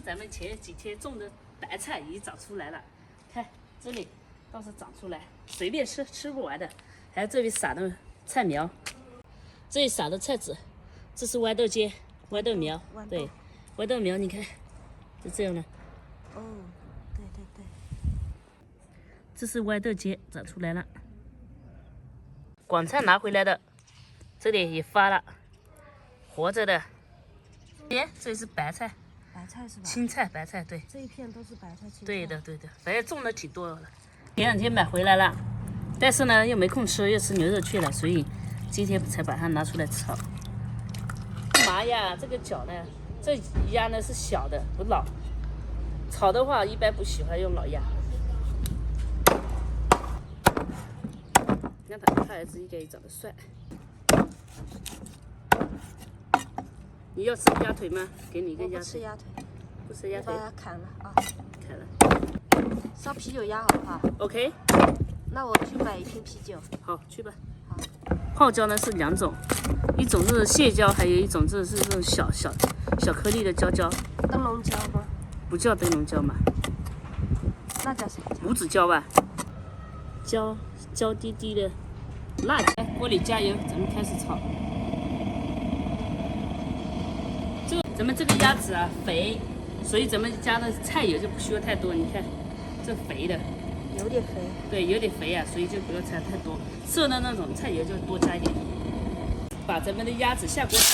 咱们前几天种的白菜已经长出来了，看这里倒是长出来，随便吃，吃不完的。还有这里撒的菜苗，这里撒的菜籽，这是豌豆尖、豌豆苗，对，豌豆苗你看，就这样的。哦，对对对，这是豌豆尖长出来了。广菜拿回来的，这里也发了，活着的。这里是白菜。白菜是吧？青菜、白菜，对，这一片都是白菜、青菜。对的，对的，反正种的挺多了。前两天买回来了，但是呢又没空吃，又吃牛肉去了，所以今天才把它拿出来炒。麻呀，这个脚呢，这鸭呢是小的，不老。炒的话一般不喜欢用老鸭。你看他儿子应该也长得帅。你要吃鸭腿吗？给你一个鸭腿。不吃鸭腿，不吃鸭腿。把它砍了啊！砍了。烧啤酒鸭好不好 ？OK。那我去买一瓶啤酒。好，去吧。好。泡椒呢是两种，一种是蟹椒，还有一种是这种小颗粒的椒椒。灯笼椒吗？不叫灯笼椒嘛。那叫啥椒？五指椒吧。焦滴滴的辣椒。锅里加油，咱们开始炒。咱们这个鸭子啊肥，所以咱们加的菜油就不需要太多。你看，这肥的，有点肥。对，有点肥啊，所以就不要加太多。色的那种菜油就多加一点。把咱们的鸭子下锅炒。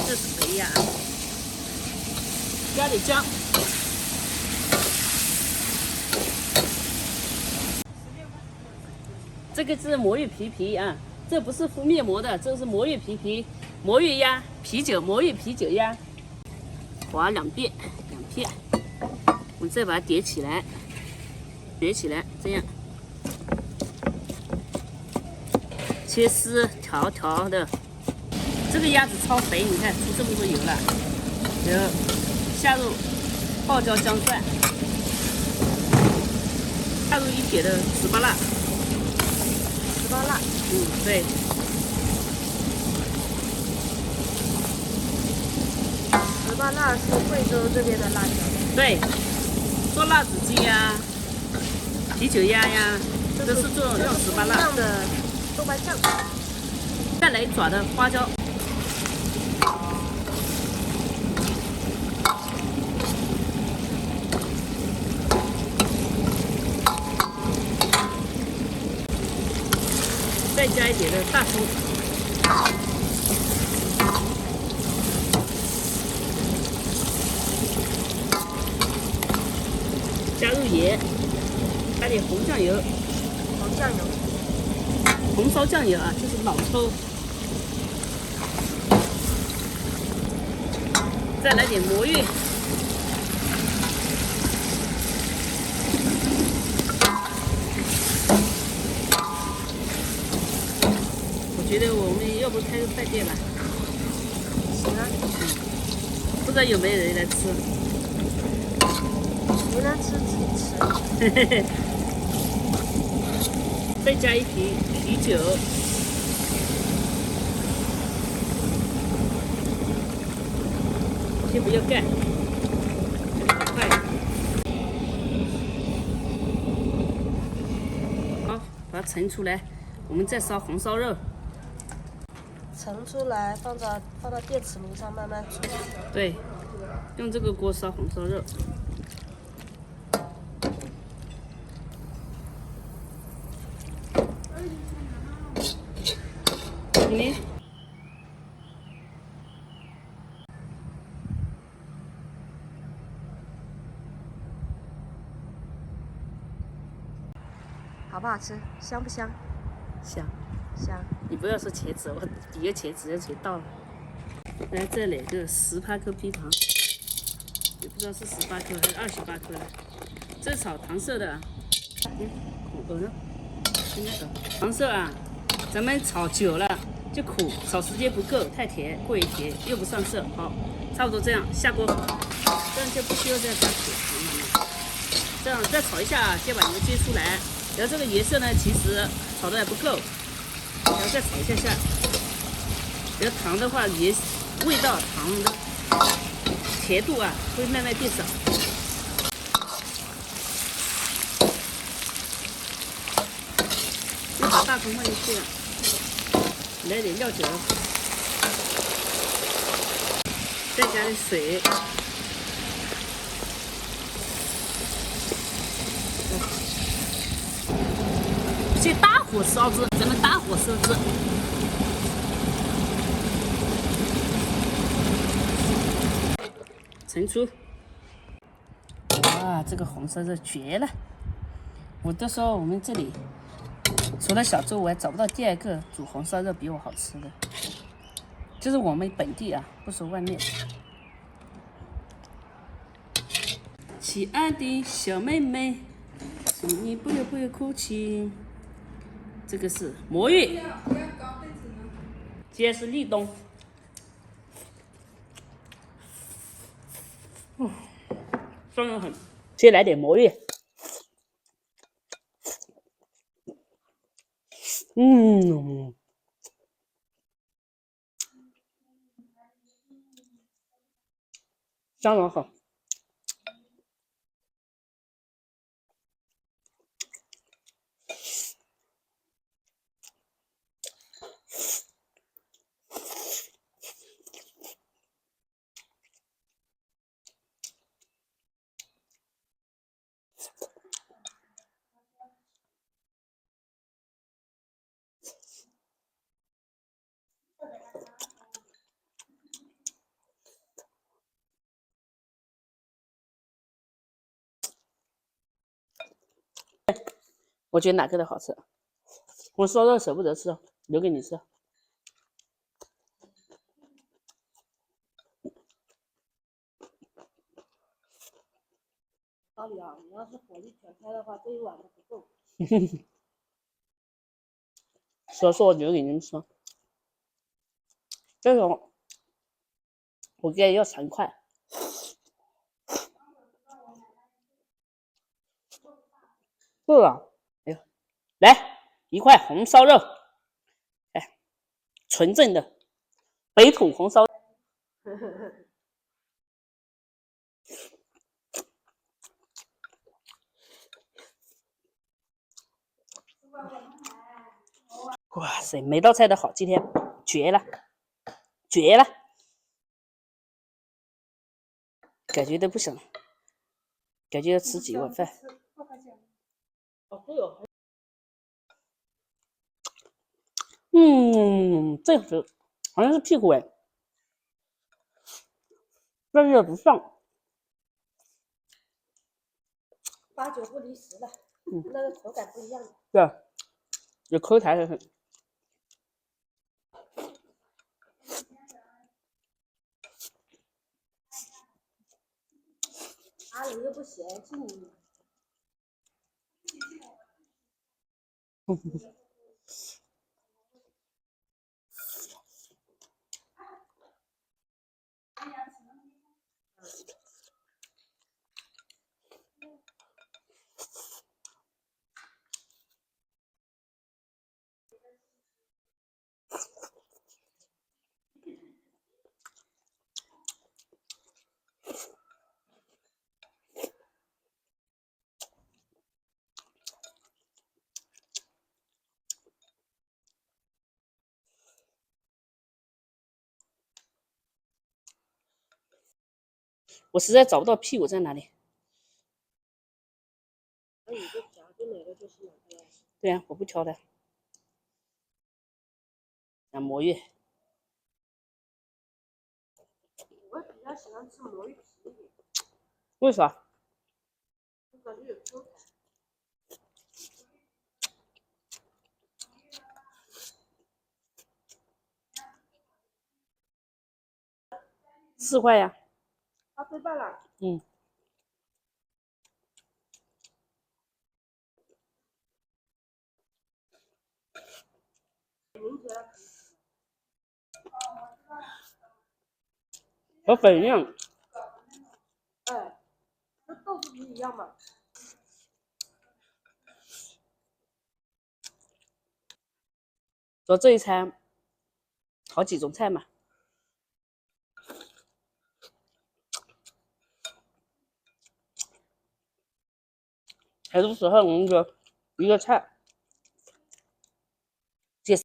这是肥鸭，加点姜。这个是魔芋皮啊，这不是敷面膜的，这是魔芋皮，魔芋鸭啤酒，魔芋啤酒鸭，划2片，我们再把它叠起来，这样切丝条条的。这个鸭子超肥，你看出这么多油了，然后下入爆椒姜蒜，下入1撇的糍粑辣。糍粑辣，对。糍粑辣是贵州这边的辣椒。对，做辣子鸡呀、啤酒鸭呀，都是做用糍粑辣。这样的豆瓣酱。再来1爪的花椒。再加一点的大葱，加入盐，加点红酱油，红烧酱油啊，就是老抽，再来点魔芋。觉得我们要不开个饭店吧？行啊。不知道有没有人来吃？没人吃自己吃。再加1瓶啤酒。先不要盖，好快。好，把它盛出来，我们再烧红烧肉。盛出来，放到电磁炉上慢慢煮。对，用这个锅烧红烧肉。你好不好吃？香不香？香。香。你不要说茄子，我底下茄子要全倒了。来，再来个18颗冰糖，也不知道是18颗还是28颗了。这炒糖色的啊，苦呢？应该是糖色啊。咱们炒久了就苦，炒时间不够，太甜，过于甜又不上色。好，差不多这样下锅，这样就不需要再加水了。这样再炒一下，先把油接出来。然后这个颜色呢，其实炒的还不够。然后再炒一下。这糖的话，也味道糖的甜度啊会慢慢变少。又把大葱放进去了，来点料酒，再加点水。先大火烧制，咱们大火烧制。盛出。哇，这个红烧肉绝了！我都说我们这里除了小周，我还找不到第二个煮红烧肉比我好吃的。就是我们本地啊，不说外面。亲爱的小妹妹，请你不要哭泣。这个是魔芋，今天是立冬。香得很。先来点魔芋。香得很。我觉得哪个的好吃？我烧肉舍不得吃，留给你吃。老李啊，你要是火力全开的话，这一碗都不够。说我留给你们吃。这种我觉得要尝快。对了，哎呦，来一块红烧肉，哎，纯正的北土红烧。哇塞，每道菜都好，今天绝了，绝了，感觉都不想，感觉要吃几碗饭。哦，对哦。这个是好像是屁股哎，但是也不像。8、9不离10了，那个口感不一样。对，有口感的很。阿仁又不嫌弃你。我实在找不到屁股在哪里。那你就夹着哪个就是哪个呀。对呀，我不挑的。魔芋。我比较喜欢吃魔芋皮一点。为啥？我感觉有口感。4块呀。对半了。和粉一样。哎，跟豆腐皮一样嘛。做这一餐好几种菜嘛。很多时候我们就一个菜